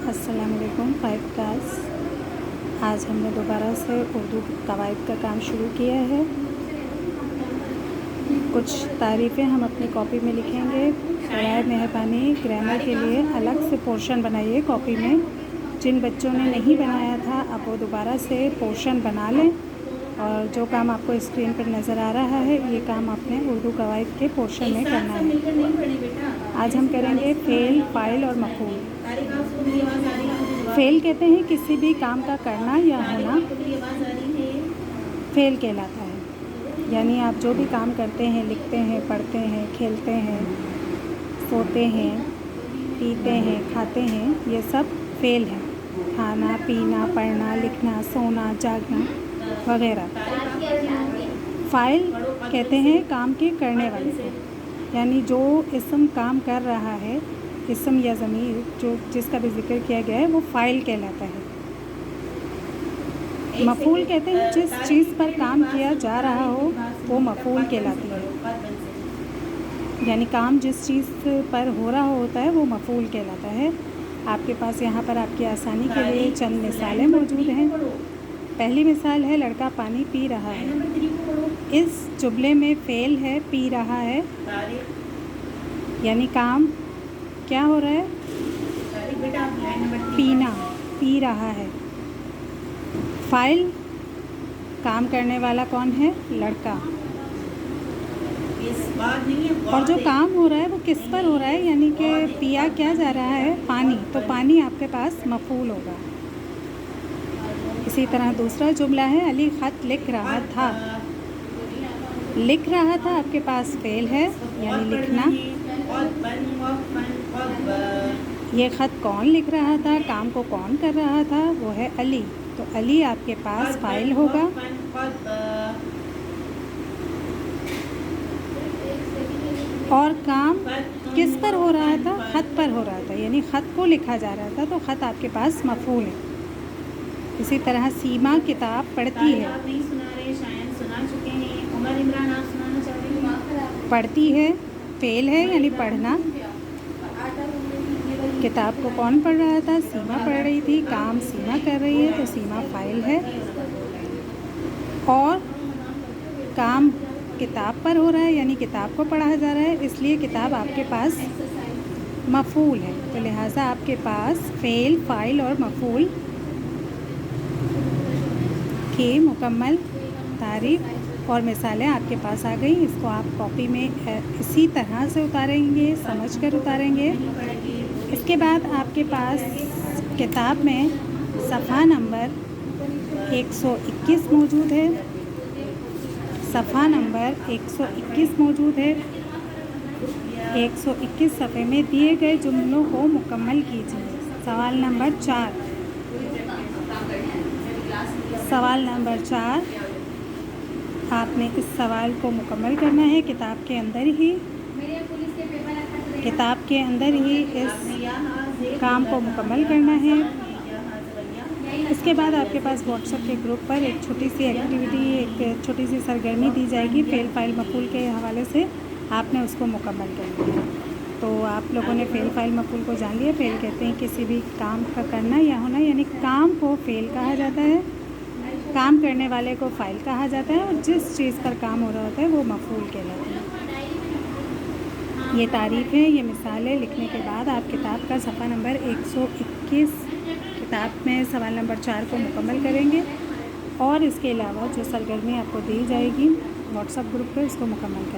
अस्सलाम वालेकुम 5 क्लास। आज हमने दोबारा से उर्दू कवायद का काम शुरू किया है। कुछ तारीफ़ें हम अपनी कॉपी में लिखेंगे। बराए मेहरबानी ग्रामर के लिए अलग से पोर्शन बनाइए कॉपी में। जिन बच्चों ने नहीं बनाया था अब वो दोबारा से पोर्शन बना लें, और जो काम आपको स्क्रीन पर नज़र आ रहा है ये काम आपने उर्दू कवायद के पोर्शन में करना है। आज हम करेंगे फ़ेल, फ़ाइल और मफ़ूल। फ़ेल कहते हैं किसी भी काम का करना या होना फ़ेल कहलाता है। यानी आप जो भी काम करते हैं, लिखते हैं, पढ़ते हैं, खेलते हैं, सोते हैं, पीते हैं, खाते हैं, ये सब फ़ेल है। खाना, पीना, पढ़ना, लिखना, सोना, जागना वगैरह। फ़ाइल कहते हैं काम के करने वाले को, यानी जो इसम काम कर रहा है, इसम या ज़मीर जो जिसका भी जिक्र किया गया है वो फ़ाइल कहलाता है। मफ़ूल कहते हैं जिस चीज़ पर काम किया जा रहा हो वो मफ़ूल कहलाती है। यानी काम जिस चीज़ पर हो रहा होता है वो मफ़ूल कहलाता है। आपके पास यहाँ पर आपकी आसानी के लिए चंद मिसालें मौजूद हैं। पहली मिसाल है लड़का पानी पी रहा है। इस जुमले में फ़ेल है पी रहा है, यानी काम क्या हो रहा है, पीना, पी रहा है। फ़ाइल काम करने वाला कौन है, लड़का। और जो काम हो रहा है वो किस पर हो रहा है, यानी कि पिया क्या जा रहा है, पानी, तो पानी आपके पास मफ़ूल होगा। इसी तरह दूसरा जुमला है अली ख़त लिख रहा था। लिख रहा था आपके पास फ़ेल है, यानी लिखना। ये ख़त कौन लिख रहा था, काम को कौन कर रहा था, वो है अली, तो अली आपके पास फ़ाइल होगा। और काम किस पर हो रहा था, ख़त पर हो रहा था, यानी ख़त को लिखा जा रहा था, तो ख़त आपके पास मफ़ूल है। इसी तरह सीमा किताब पढ़ती है। पढ़ती है फ़ेल है, यानी पढ़ना। किताब को कौन पढ़ रहा था, सीमा पढ़ रही थी, काम सीमा कर रही है, तो सीमा फ़ाइल है। और काम किताब पर हो रहा है, यानी किताब को पढ़ा जा रहा है, इसलिए किताब आपके पास मफ़ूल है। तो लिहाजा आपके पास फ़ेल, फ़ाइल और मफ़ूल की मुकम्मल तारीफ़ और मिसालें आपके पास आ गई। इसको आप कॉपी में इसी तरह से उतारेंगे, समझकर उतारेंगे। इसके बाद आपके पास किताब में सफ़ा नंबर 121 मौजूद है। सफ़ा नंबर 121 मौजूद है। 121 सफ़े में दिए गए जुमलों को मुकम्मल कीजिए। सवाल नंबर 4। सवाल नंबर 4 आपने इस सवाल को मुकम्मल करना है किताब के अंदर ही। किताब के अंदर ही इस काम को मुकम्मल करना है। इसके बाद आपके पास व्हाट्सएप के ग्रुप पर एक छोटी सी एक्टिविटी, एक छोटी सी सरगर्मी दी जाएगी फ़ेल, फ़ाइल, मफ़ूल के हवाले से। आपने उसको मुकम्मल करना है। तो आप लोगों ने फ़ेल, फ़ाइल, मफ़ूल को जान लिया। फ़ेल कहते हैं किसी भी काम का करना या होना, यानी काम को फ़ेल कहा जाता है, काम करने वाले को फ़ाइल कहा जाता है, और जिस चीज़ पर काम हो रहा होता है वो मफ़ूल कहलाता है। ये तारीफ़ें, ये मिसालें लिखने के बाद आप किताब का सफ़ा नंबर 121 किताब में सवाल नंबर 4 को मुकम्मल करेंगे, और इसके अलावा जो सरगर्मी आपको दी जाएगी व्हाट्सएप ग्रुप पे उसको मुकम्मल करेंगे।